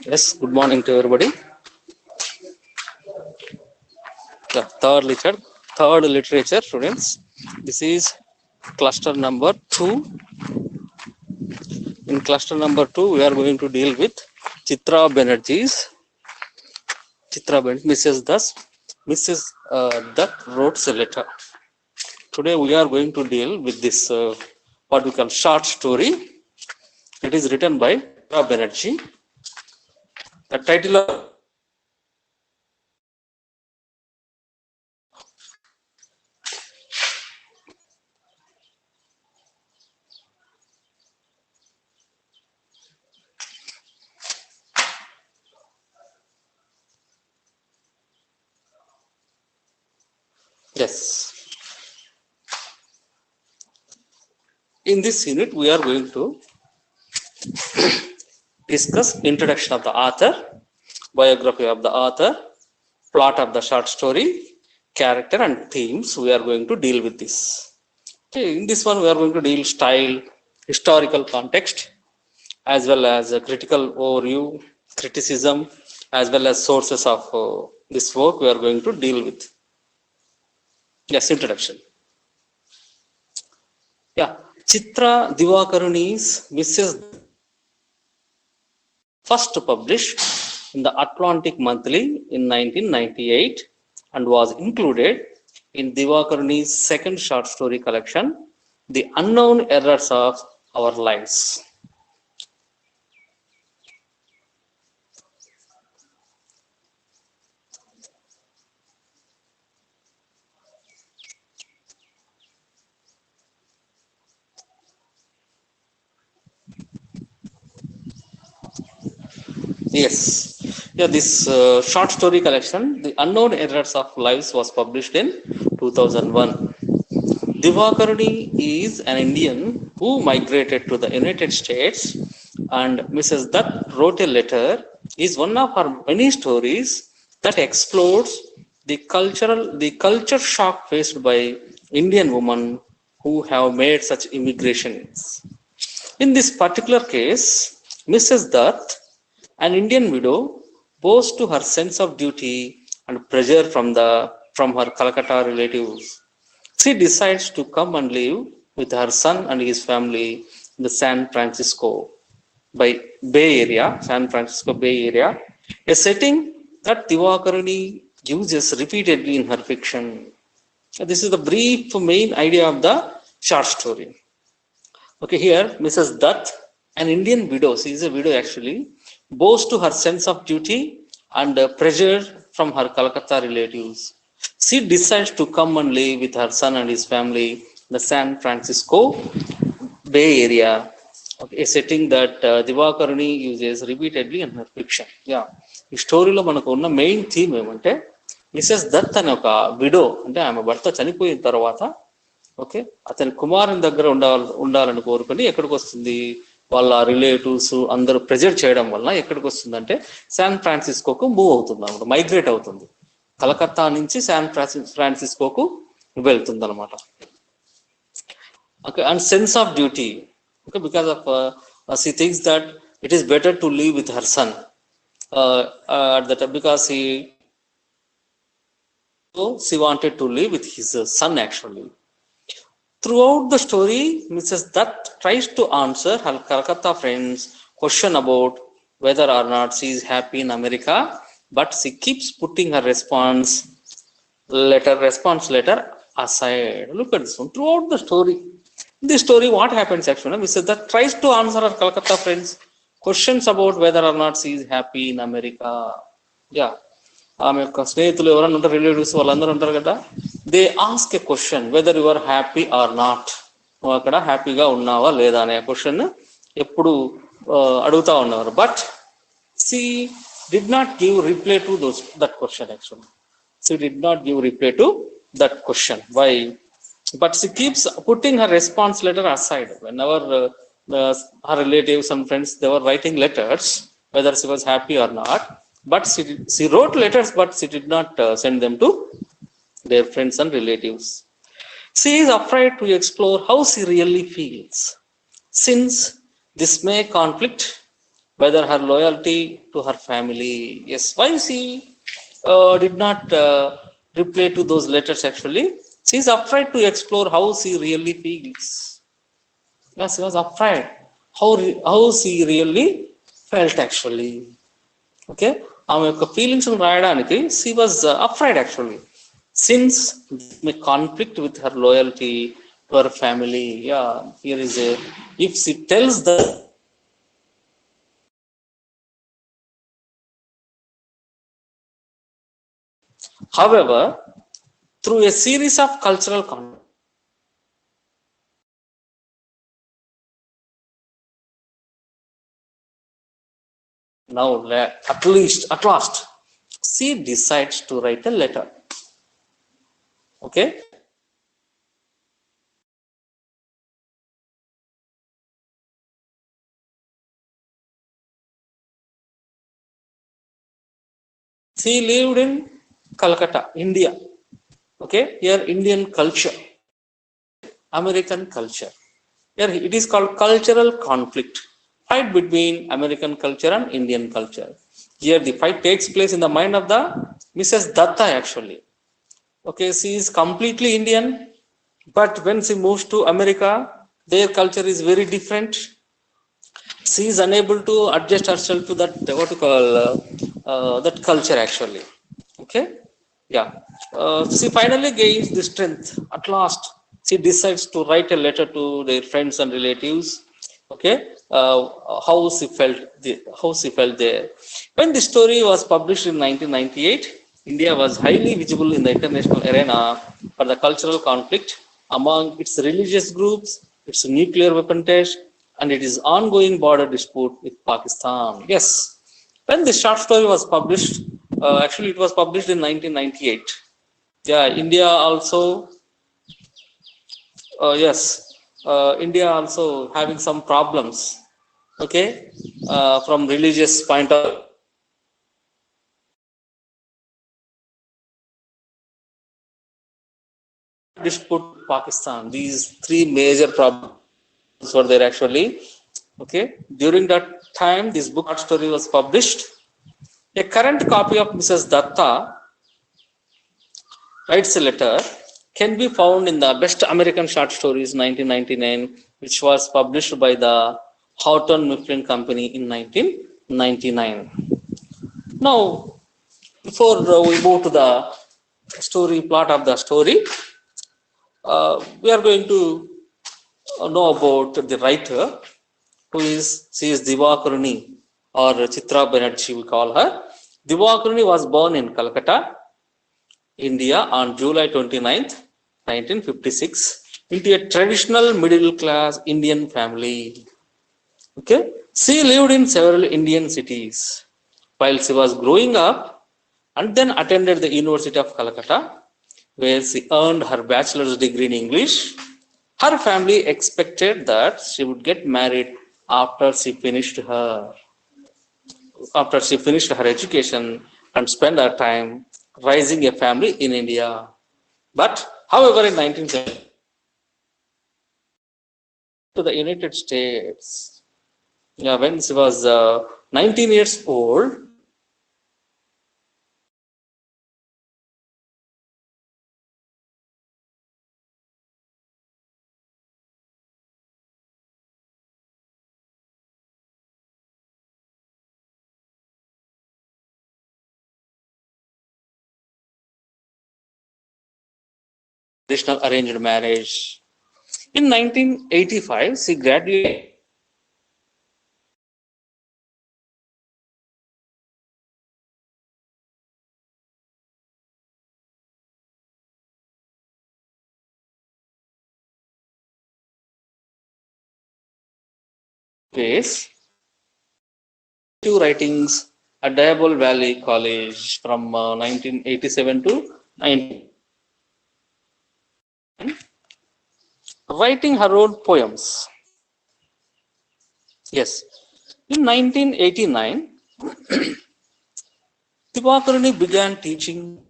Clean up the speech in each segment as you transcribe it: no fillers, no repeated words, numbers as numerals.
Yes, good morning to everybody. The third literature students. This is cluster number 2. In cluster number 2, we are going to deal with Chitra Banerjee's. Chitra Banerjee, Mrs. Dutt wrote a letter. Today we are going to deal with this what we call short story. It is written by Chitra Banerjee. The title of yes. In this unit, we are going to discuss introduction of the author, biography of the author, plot of the short story, character and themes. We are going to deal with this. Okay, in this one, we are going to deal style, historical context, as well as a critical overview, criticism, as well as sources of this work we are going to deal with. Yes, introduction. Yeah, Chitra Divakaruni's Mrs. First published in the Atlantic Monthly in 1998 and was included in Divakaruni's second short story collection, The Unknown Errors of Our Lives. Yes, yeah, this short story collection, The Unknown Errors of Lives, was published in 2001. Divakaruni is an Indian who migrated to the United States, and Mrs. Dutt wrote a letter is one of her many stories that explores the culture shock faced by Indian women who have made such immigrations. In this particular case, Mrs. Dutt, an Indian widow, bows to her sense of duty and pressure from her Calcutta relatives. She decides to come and live with her son and his family in the San Francisco Bay Area, a setting that Divakaruni uses repeatedly in her fiction. This is the brief main idea of the short story. Okay, here Mrs. Dutt, an Indian widow, she is a widow actually, bows to her sense of duty and pressure from her Calcutta relatives. She decides to come and live with her son and his family in the San Francisco Bay Area, okay, a setting that Divakaruni uses repeatedly in her fiction. Yeah, ఈ స్టోరీలో మనకు ఉన్న main theme ఏమంటే Mrs Dutt అనే ఒక widow, అంటే ఆమె భర్త చనిపోయిన తర్వాత ఓకే అతని కుమారుని దగ్గర ఉండాలని కోరుకొని ఎక్కడికి వస్తుంది, వాళ్ళ రిలేటివ్స్ అందరూ ప్రెజర్ చేయడం వల్ల ఎక్కడికి వస్తుందంటే శాన్ ఫ్రాన్సిస్కోకు మూవ్ అవుతుంది అనమాట, మైగ్రేట్ అవుతుంది. కలకత్తా నుంచి శాన్ ఫ్రాన్సిస్కోకు వెళ్తుంది అనమాట. Okay, and sense of duty, okay, because of she thinks that it is better to live with her son because she wanted to live with his son actually. Throughout the story, Mrs. Dutt tries to answer her Calcutta friends' question about whether or not she is happy in America, but she keeps putting her response letter aside. Look at this one. Throughout the story, in this story, what happens actually? Mrs. Dutt tries to answer her Calcutta friends' questions about whether or not she is happy in America. Yeah. ఆమె యొక్క స్నేహితులు ఎవరన్నా ఉంటారు, relatives వాళ్ళందరూ ఉంటారు కదా, they ask a question whether you are happy or not, నువ్వు అక్కడ హ్యాపీగా ఉన్నావా లేదా అనే క్వశ్చన్ ఎప్పుడు అడుగుతా ఉన్నారు. But she did not give reply to that question actually. She did not give reply to that question. Why? But she keeps putting her response letter aside. Whenever her relatives and friends, they were writing letters whether she was happy or not, but she wrote letters, but she did not send them to their friends and relatives. She is afraid to explore how she really feels, since this may conflict whether her loyalty to her family. Yes, why she did not reply to those letters actually? She is afraid to explore how she really feels. Yes, she was afraid how she really felt actually. Okay, ఆమె యొక్క feelings రాయడానికి she was afraid actually, since this may conflict with her loyalty to her family. Yeah, here is a, if she tells the, however, through a series of cultural conflicts, now at last she decides to write a letter. Okay, she lived in Calcutta, India. Okay, here Indian culture, American culture. Here it is called cultural conflict, fight between American culture and Indian culture. Here the fight takes place in the mind of the Mrs. Datta actually. Okay, she is completely Indian, but when she moves to America, their culture is very different. She is unable to adjust herself to that, what you call, that culture actually. Okay, yeah. She finally gains the strength at last. She decides to write a letter to their friends and relatives. Okay, how she felt, how she felt there. When the story was published in 1998, India was highly visible in the international arena for the cultural conflict among its religious groups, its nuclear weapon test, and its ongoing border dispute with Pakistan. Yes, when the short story was published, actually it was published in 1998. Yeah, India also, yes, India also having some problems. Okay, from religious point of dispute with Pakistan. These three major problems were there actually. Okay, during that time, this book short story was published. A current copy of Mrs. Datta writes a letter can be found in the Best American Short Stories 1999, which was published by the Houghton Mifflin Company in 1999. Now, before we move to the story plot of the story, we are going to know about the writer, who is, she is Divakaruni, or Chitra Banerjee we call her. Divakaruni was born in Calcutta, India on July 29th, 1956, into a traditional middle class Indian family. Okay, she lived in several Indian cities while she was growing up, and then attended the University of Calcutta, where she earned her bachelor's degree in English. Her family expected that she would get married after she finished her education and spend her time raising a family in India. But however, in 1970, to the United States, yeah, when she was 19 years old, traditional arranged marriage. In 1985, she graduated base two writings at Diabol Valley College from 1987 to 19, writing her own poems. Yes, in 1989, Divakaruni began teaching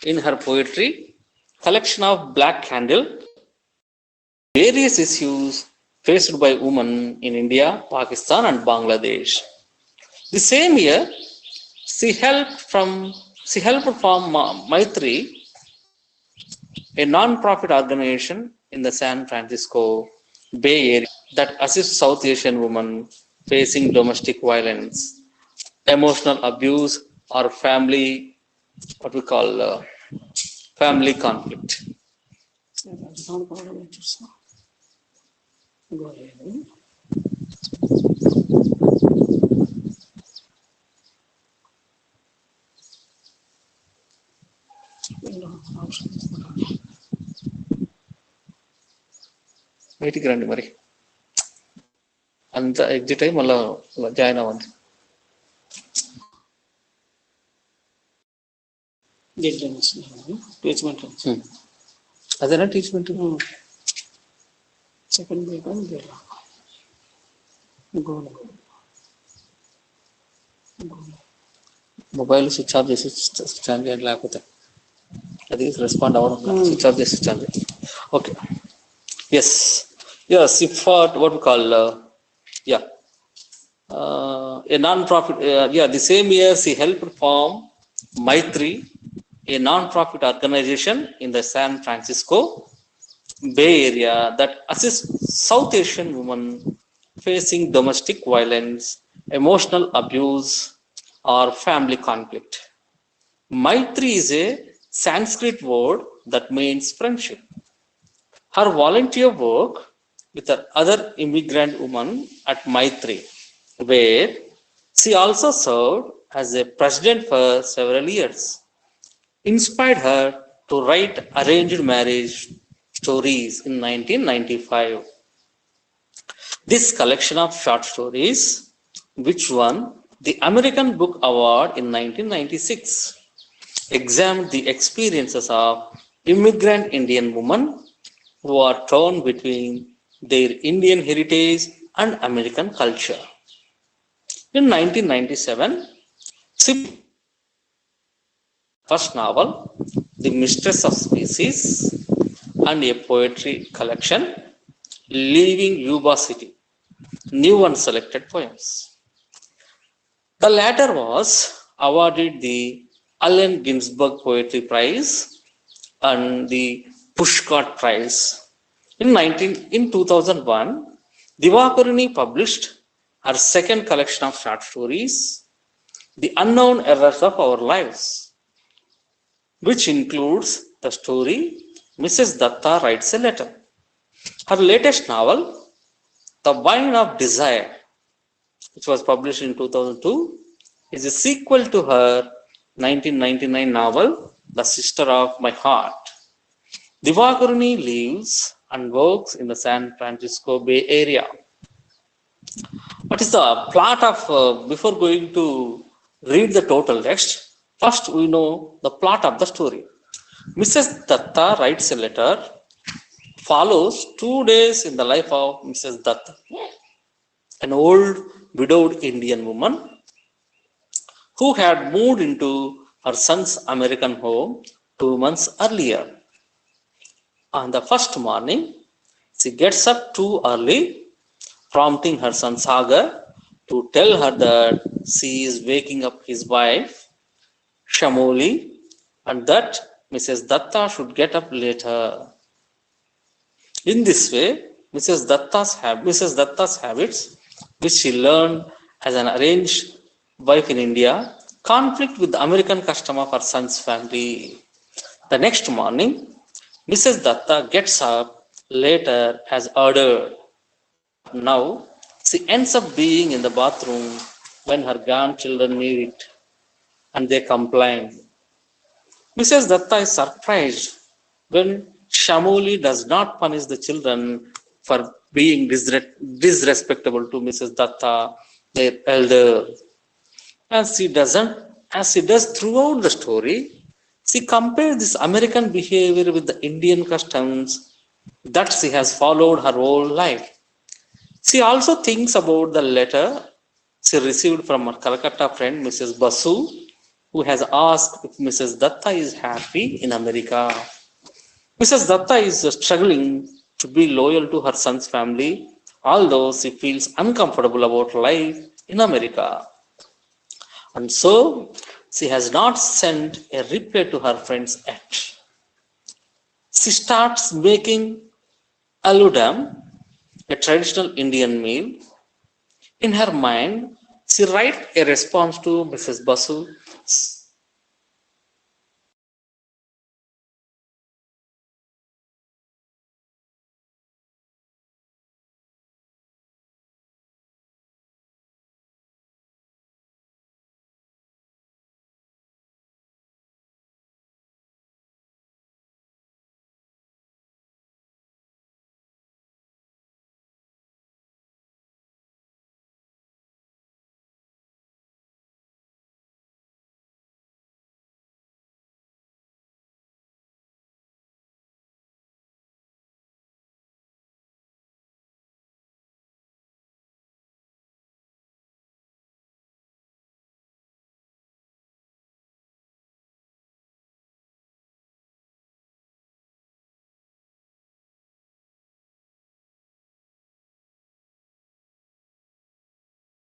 in her poetry. collection of Black Candle, various issues faced by women in India, Pakistan, and Bangladesh. The same year, she helped from Maitri, a non-profit organization in the San Francisco Bay Area that assists South Asian women facing domestic violence, emotional abuse, or what we call family conflict. Go ahead. బయటికి రండి మరి అంత exit అయ్యి మళ్ళీ join అవ్వండి. అదేనా Teachmint second mobile switch off చేసి switch on చేయండి, లేకపోతే అది రెస్పాండ్ అవ్వడం. స్విచ్ ఆఫ్ చేసి స్విచ్ ఆన్ చేయండి. Okay. Yes, if what we call a non-profit. The same year she helped form Maitri, a non-profit organization in the San Francisco Bay Area that assists South Asian women facing domestic violence, emotional abuse, or family conflict. Maitri is a Sanskrit word that means friendship. Her volunteer work with her other immigrant women at Maitri, where she also served as a president for several years, inspired her to write arranged marriage stories in 1995. This collection of short stories, which won the American Book Award in 1996, examined the experiences of immigrant Indian women who are torn between their Indian heritage and American culture. In 1997, she first novel, The Mistress of Species, and a poetry collection, Leaving Yuba City, New and Selected Poems. The latter was awarded the Allen Ginsberg Poetry Prize and the Pushcart Prize. In 2001, Divakaruni published her second collection of short stories, The Unknown Errors of Our Lives, which includes the story Mrs. Datta Writes a Letter. Her latest novel, The Wine of Desire, which was published in 2002, is a sequel to her 1999 novel, The Sister of My Heart. Divakaruni lives and works in the San Francisco Bay Area. What is the plot of, before going to read the total text, first we know the plot of the story. Mrs. Datta Writes a Letter follows 2 days in the life of Mrs. Datta, an old widowed Indian woman who had moved into her son's American home 2 months earlier. On the first morning, she gets up too early, prompting her son Sagar to tell her that she is waking up his wife, Shamoli, and that Mrs. Datta should get up later. In this way, Mrs. Datta's habits, which she learned as an arranged wife in India, conflict with the American custom of her son's family. The next morning, Mrs. Datta gets up later as ordered. Now, she ends up being in the bathroom when her grandchildren need it, and they complain. Mrs. Datta is surprised when Shamoli does not punish the children for being disrespectful to Mrs. Datta, their elder. As she does throughout the story, she compares this American behavior with the Indian customs that she has followed her whole life. She also thinks about the letter she received from her Calcutta friend, Mrs. Basu, who has asked if Mrs. Datta is happy in America. Mrs. Datta is struggling to be loyal to her son's family, although she feels uncomfortable about life in America. And so she has not sent a reply to her friends yet. She starts making aludam, a traditional Indian meal. In her mind, she writes a response to Mrs. Basu